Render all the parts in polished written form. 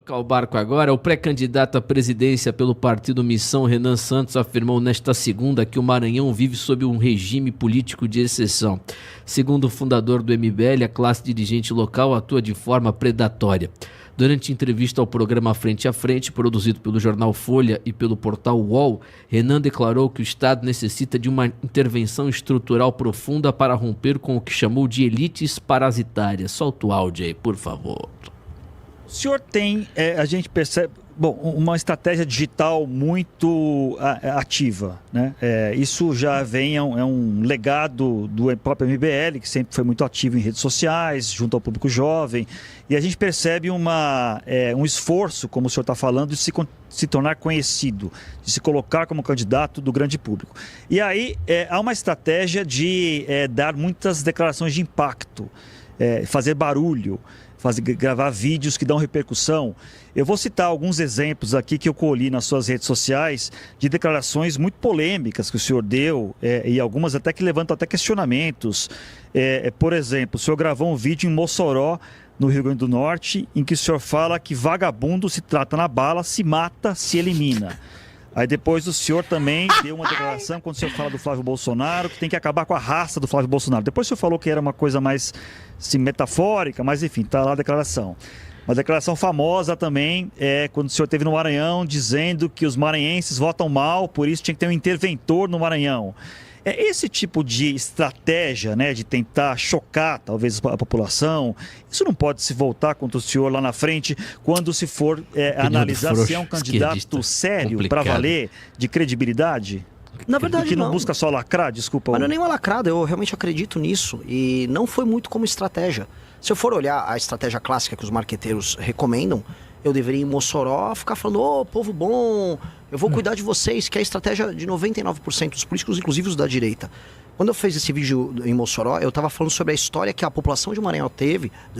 Ao barco agora, o pré-candidato à presidência pelo partido Missão, Renan Santos, afirmou nesta segunda que o Maranhão vive sob um regime político de exceção. Segundo o fundador do MBL, a classe dirigente local atua de forma predatória. Durante entrevista ao programa Frente a Frente, produzido pelo jornal Folha e pelo portal UOL, Renan declarou que o Estado necessita de uma intervenção estrutural profunda para romper com o que chamou de elites parasitárias. Solta o áudio aí, por favor. O senhor tem, a gente percebe, uma estratégia digital muito ativa, né? Isso já vem, é um legado do próprio MBL, que sempre foi muito ativo em redes sociais, junto ao público jovem, e a gente percebe um esforço, como o senhor está falando, de se tornar conhecido, de se colocar como candidato do grande público. E aí há uma estratégia de dar muitas declarações de impacto, fazer barulho, gravar vídeos que dão repercussão. Eu vou citar alguns exemplos aqui que eu colhi nas suas redes sociais de declarações muito polêmicas que o senhor deu, e algumas até que levantam até questionamentos. Por exemplo, o senhor gravou um vídeo em Mossoró, no Rio Grande do Norte, em que o senhor fala que vagabundo se trata na bala, se mata, se elimina. Aí depois o senhor também deu uma declaração, quando o senhor fala do Flávio Bolsonaro, que tem que acabar com a raça do Flávio Bolsonaro. Depois o senhor falou que era uma coisa mais metafórica, mas enfim, está lá a declaração. Uma declaração famosa também quando o senhor esteve no Maranhão, dizendo que os maranhenses votam mal, por isso tinha que ter um interventor no Maranhão. Esse tipo de estratégia, né, de tentar chocar talvez a população, isso não pode se voltar contra o senhor lá na frente quando se for analisar se é um candidato sério para valer, de credibilidade? Na verdade, que não busca só lacrar, desculpa. Mas não é nem uma lacrada, eu realmente acredito nisso e não foi muito como estratégia. Se eu for olhar a estratégia clássica que os marqueteiros recomendam, eu deveria ir em Mossoró ficar falando, ô, povo bom, eu vou cuidar de vocês, que é a estratégia de 99% dos políticos, inclusive os da direita. Quando eu fiz esse vídeo em Mossoró, eu estava falando sobre a história que a população de Maranhão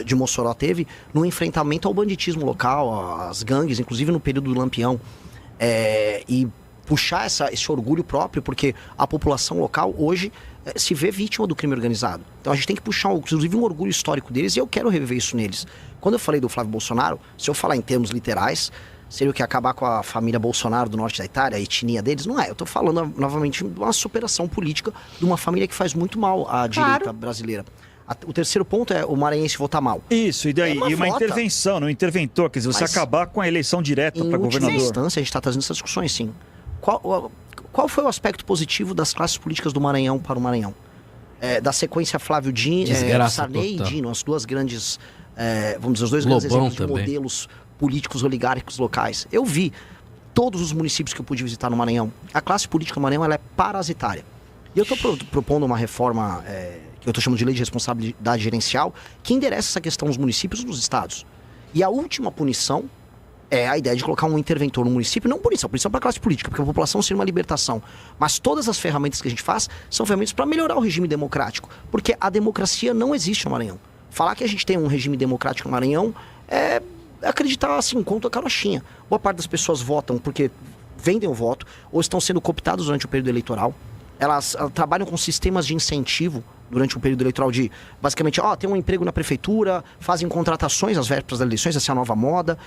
de Mossoró teve, no enfrentamento ao banditismo local, às gangues, inclusive no período do Lampião. E puxar esse orgulho próprio, porque a população local hoje se vê vítima do crime organizado. Então a gente tem que puxar, inclusive, um orgulho histórico deles, e eu quero reviver isso neles. Quando eu falei do Flávio Bolsonaro, se eu falar em termos literais, seria o que acabar com a família Bolsonaro do norte da Itália, a etnia deles? Não é. Eu estou falando novamente de uma superação política de uma família que faz muito mal à direita brasileira. O terceiro ponto é o maranhense votar mal. Isso, e daí? E uma intervenção, um interventor, quer dizer, você acabar com a eleição direta para governador. Em última instância, a gente está trazendo essas discussões, sim. Qual foi o aspecto positivo das classes políticas do Maranhão para o Maranhão? Da sequência Flávio Dino, Sarney e Dino, as duas grandes, vamos dizer, os dois grandes exemplos de modelos políticos oligárquicos locais. Eu vi todos os municípios que eu pude visitar no Maranhão. A classe política do Maranhão ela é parasitária. E eu estou propondo uma reforma, que eu estou chamando de lei de responsabilidade gerencial, que endereça essa questão nos municípios e nos estados. E a última punição é a ideia de colocar um interventor no município, não punição para a classe política, porque a população seria uma libertação. Mas todas as ferramentas que a gente faz são ferramentas para melhorar o regime democrático, porque a democracia não existe no Maranhão. Falar que a gente tem um regime democrático no Maranhão é acreditar assim, conta a carochinha. Boa parte das pessoas votam porque vendem o voto, ou estão sendo cooptadas durante o período eleitoral. Elas trabalham com sistemas de incentivo durante o período eleitoral de, basicamente, tem um emprego na prefeitura, fazem contratações às vésperas das eleições, essa é a nova moda,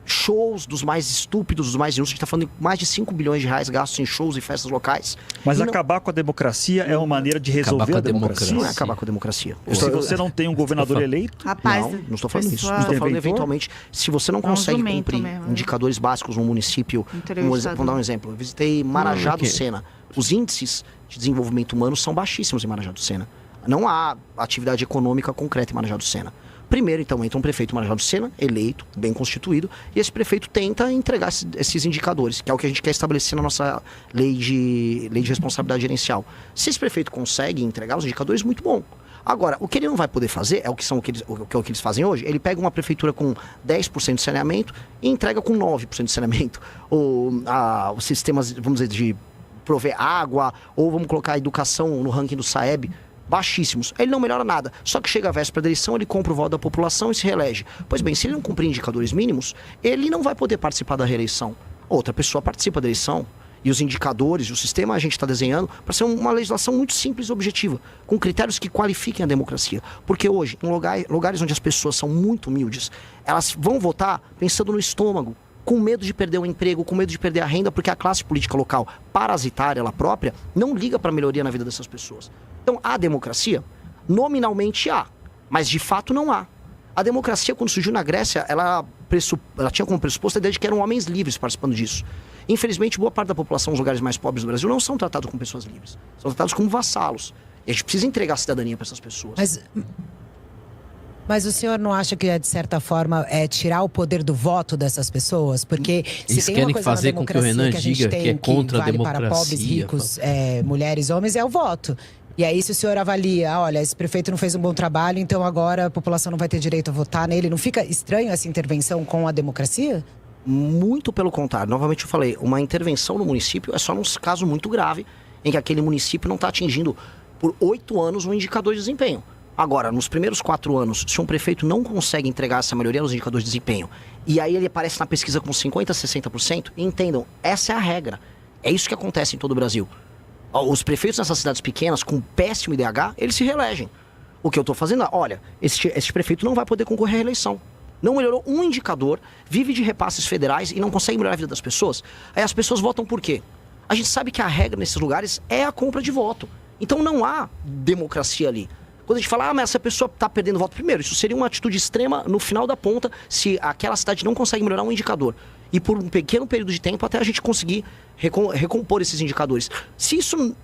shows dos mais estúpidos, dos mais inúteis, a gente está falando de mais de 5 bilhões de reais gastos em shows e festas locais. Mas acabar com a democracia é uma maneira de resolver a democracia? Não é acabar com a democracia. Se você não tem um governador eleito... Rapaz, não estou falando isso. Estou falando, eventualmente, se você não consegue cumprir indicadores básicos no município... Vamos dar um exemplo. Eu visitei Marajá do Sena. Os índices de desenvolvimento humano são baixíssimos em Marajá do Sena. Não há atividade econômica concreta em Marajá do Sena. Primeiro, então, entra um prefeito Marajá do Sena, eleito, bem constituído, e esse prefeito tenta entregar esses indicadores, que é o que a gente quer estabelecer na nossa lei de responsabilidade gerencial. Se esse prefeito consegue entregar os indicadores, muito bom. Agora, o que ele não vai poder fazer, é o que eles fazem hoje, ele pega uma prefeitura com 10% de saneamento e entrega com 9% de saneamento. Os sistemas, vamos dizer, de prover água, ou vamos colocar a educação no ranking do SAEB, baixíssimos. Ele não melhora nada. Só que chega a véspera da eleição, ele compra o voto da população e se reelege. Pois bem, se ele não cumprir indicadores mínimos, ele não vai poder participar da reeleição. Outra pessoa participa da eleição. e os indicadores e o sistema a gente está desenhando para ser uma legislação muito simples e objetiva, com critérios que qualifiquem a democracia. Porque hoje, em lugares onde as pessoas são muito humildes, elas vão votar pensando no estômago, com medo de perder o emprego, com medo de perder a renda, porque a classe política local, parasitária ela própria, não liga para a melhoria na vida dessas pessoas. Então, a democracia, nominalmente há, mas de fato não há. A democracia, quando surgiu na Grécia, ela tinha como pressuposto a ideia de que eram homens livres participando disso. Infelizmente, boa parte da população nos lugares mais pobres do Brasil não são tratados como pessoas livres. São tratados como vassalos. E a gente precisa entregar a cidadania para essas pessoas. Mas o senhor não acha que, de certa forma, é tirar o poder do voto dessas pessoas? Porque eles se tem querem uma coisa fazer na com que o Renan diga que é contra a democracia. Para pobres, ricos, mulheres, homens, é o voto. E aí, se o senhor avalia, olha, esse prefeito não fez um bom trabalho, então agora a população não vai ter direito a votar nele. Não fica estranho essa intervenção com a democracia? Muito pelo contrário. Novamente eu falei, uma intervenção no município é só num caso muito grave, em que aquele município não está atingindo por 8 anos um indicador de desempenho. Agora, nos primeiros 4 anos, se um prefeito não consegue entregar essa melhoria nos indicadores de desempenho, e aí ele aparece na pesquisa com 50%, 60%, entendam, essa é a regra. É isso que acontece em todo o Brasil. Os prefeitos nessas cidades pequenas, com péssimo IDH, eles se reelegem. O que eu estou fazendo é, olha, este prefeito não vai poder concorrer à reeleição. Não melhorou um indicador, vive de repasses federais e não consegue melhorar a vida das pessoas. Aí as pessoas votam por quê? A gente sabe que a regra nesses lugares é a compra de voto. Então não há democracia ali. Quando a gente fala, mas essa pessoa está perdendo voto, primeiro, isso seria uma atitude extrema no final da ponta, se aquela cidade não consegue melhorar um indicador. E por um pequeno período de tempo, até a gente conseguir recompor esses indicadores. Se isso,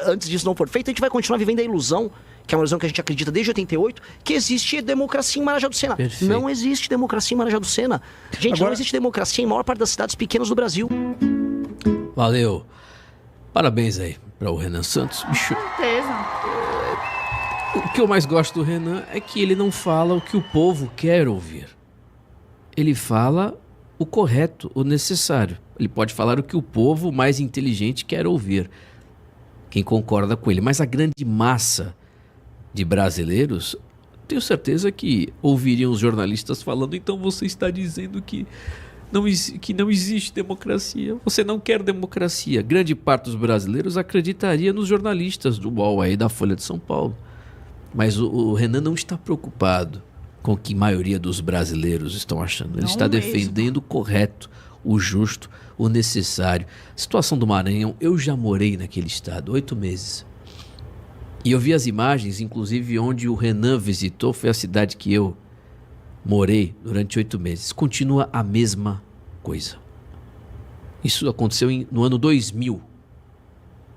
antes disso não for feito, a gente vai continuar vivendo a ilusão, que é uma ilusão que a gente acredita desde 88, que existe democracia em Marajá do Sena. Perfeito. Não existe democracia em Marajá do Sena. Gente, não existe democracia em maior parte das cidades pequenas do Brasil. Valeu. Parabéns aí para o Renan Santos. Bicho. Com certeza. O que eu mais gosto do Renan é que ele não fala o que o povo quer ouvir. Ele fala o correto, o necessário. Ele pode falar o que o povo mais inteligente quer ouvir. Quem concorda com ele. Mas a grande massa de brasileiros, tenho certeza que ouviriam os jornalistas falando, então você está dizendo que não existe democracia. Você não quer democracia. Grande parte dos brasileiros acreditaria nos jornalistas do UOL aí, da Folha de São Paulo. Mas o Renan não está preocupado com o que a maioria dos brasileiros estão achando. Ele está defendendo o correto, o justo, o necessário. A situação do Maranhão, eu já morei naquele estado, 8 meses. E eu vi as imagens, inclusive onde o Renan visitou, foi a cidade que eu morei durante 8 meses. Continua a mesma coisa. Isso aconteceu no ano 2000,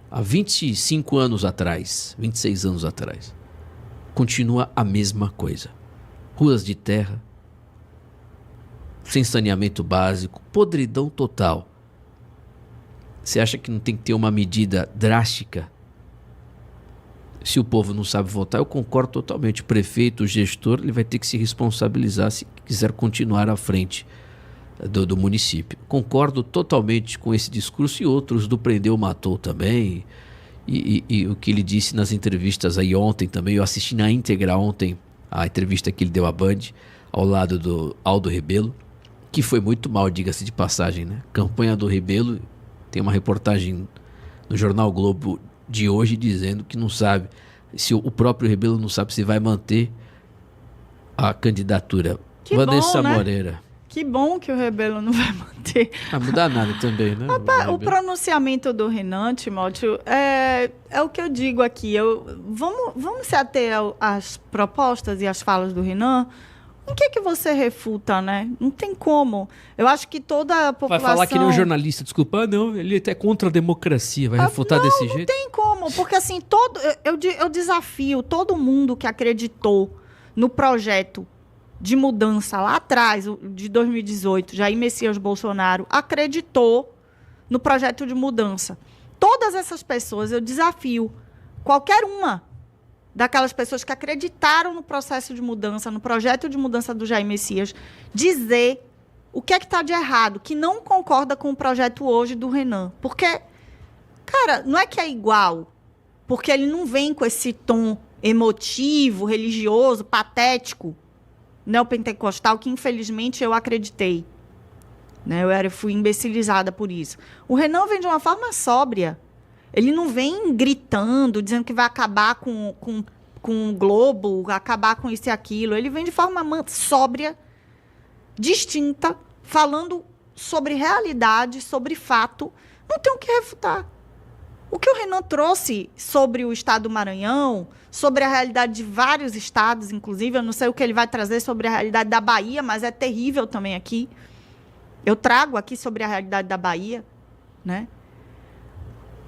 há 25 anos atrás, 26 anos atrás. Continua a mesma coisa. Ruas de terra, sem saneamento básico, podridão total. Você acha que não tem que ter uma medida drástica? Se o povo não sabe votar, eu concordo totalmente. O prefeito, o gestor, ele vai ter que se responsabilizar se quiser continuar à frente do município. Concordo totalmente com esse discurso e outros do prendeu, matou também. E o que ele disse nas entrevistas aí ontem também, eu assisti na íntegra ontem a entrevista que ele deu à Band, ao lado do Aldo Rebelo, que foi muito mal, diga-se de passagem, né? Campanha do Rebelo, tem uma reportagem no Jornal Globo de hoje dizendo que não sabe, se o próprio Rebelo não sabe se vai manter a candidatura. Que Vanessa bom, né? Moreira. Que bom que o Rebelo não vai manter. Não vai mudar nada também, né? O pronunciamento do Renan, Timóteo, é o que eu digo aqui. Vamos se ater às propostas e às falas do Renan. O que você refuta, né? Não tem como. Eu acho que toda a população... Vai falar que nem um jornalista, desculpa. Não, ele é até contra a democracia. Vai refutar desse jeito? Não tem como, porque assim, eu desafio todo mundo que acreditou no projeto de mudança lá atrás, de 2018, Jair Messias Bolsonaro acreditou no projeto de mudança. Todas essas pessoas, eu desafio qualquer uma daquelas pessoas que acreditaram no processo de mudança, no projeto de mudança do Jair Messias, dizer o que é que está de errado, que não concorda com o projeto hoje do Renan. Porque, cara, não é que é igual, porque ele não vem com esse tom emotivo, religioso, patético, neopentecostal, que infelizmente eu acreditei. né? Eu fui imbecilizada por isso. O Renan vem de uma forma sóbria. Ele não vem gritando, dizendo que vai acabar com o Globo, acabar com isso e aquilo. Ele vem de forma sóbria, distinta, falando sobre realidade, sobre fato. Não tem o que refutar. O que o Renan trouxe sobre o estado do Maranhão, sobre a realidade de vários estados, inclusive, eu não sei o que ele vai trazer sobre a realidade da Bahia, mas é terrível também aqui. Eu trago aqui sobre a realidade da Bahia, né?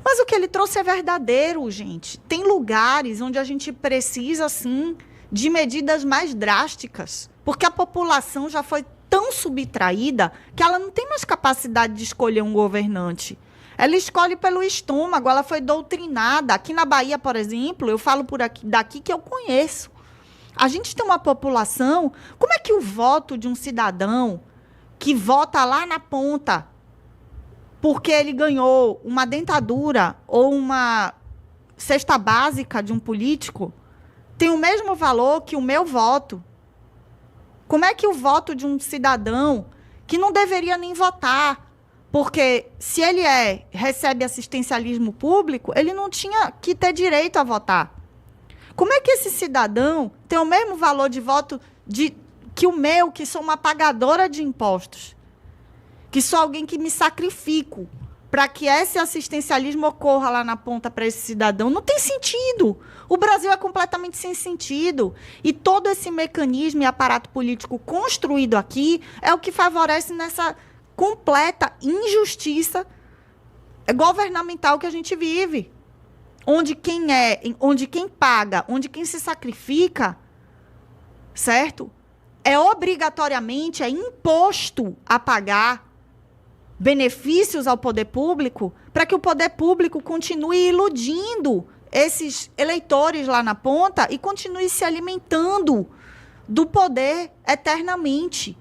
Mas o que ele trouxe é verdadeiro, gente. Tem lugares onde a gente precisa, sim, de medidas mais drásticas, porque a população já foi tão subtraída que ela não tem mais capacidade de escolher um governante. Ela escolhe pelo estômago, ela foi doutrinada. Aqui na Bahia, por exemplo, eu falo daqui que eu conheço. A gente tem uma população... Como é que o voto de um cidadão que vota lá na ponta porque ele ganhou uma dentadura ou uma cesta básica de um político tem o mesmo valor que o meu voto? Como é que o voto de um cidadão que não deveria nem votar, porque se ele recebe assistencialismo público, ele não tinha que ter direito a votar. Como é que esse cidadão tem o mesmo valor de voto que o meu, que sou uma pagadora de impostos, que sou alguém que me sacrifico para que esse assistencialismo ocorra lá na ponta para esse cidadão? Não tem sentido. O Brasil é completamente sem sentido. E todo esse mecanismo e aparato político construído aqui é o que favorece nessa completa injustiça governamental que a gente vive. Onde quem paga, onde quem se sacrifica, certo? É obrigatoriamente, é imposto a pagar benefícios ao poder público para que o poder público continue iludindo esses eleitores lá na ponta e continue se alimentando do poder eternamente,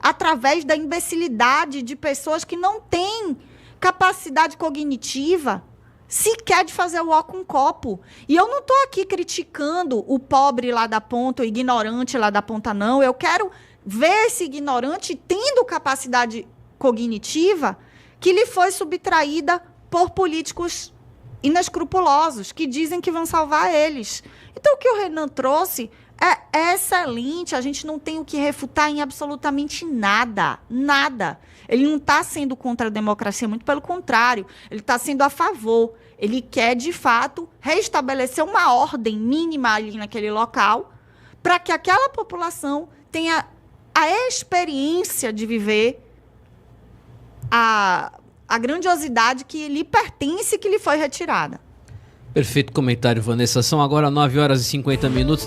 através da imbecilidade de pessoas que não têm capacidade cognitiva sequer de fazer o ó com copo. E eu não estou aqui criticando o pobre lá da ponta, o ignorante lá da ponta, não. Eu quero ver esse ignorante tendo capacidade cognitiva que lhe foi subtraída por políticos inescrupulosos, que dizem que vão salvar eles. Então, o que o Renan trouxe é excelente. A gente não tem o que refutar em absolutamente nada. Nada. Ele não está sendo contra a democracia, muito pelo contrário. Ele está sendo a favor. Ele quer, de fato, restabelecer uma ordem mínima ali naquele local para que aquela população tenha a experiência de viver a grandiosidade que lhe pertence e que lhe foi retirada. Perfeito comentário, Vanessa. São agora 9 horas e 50 minutos.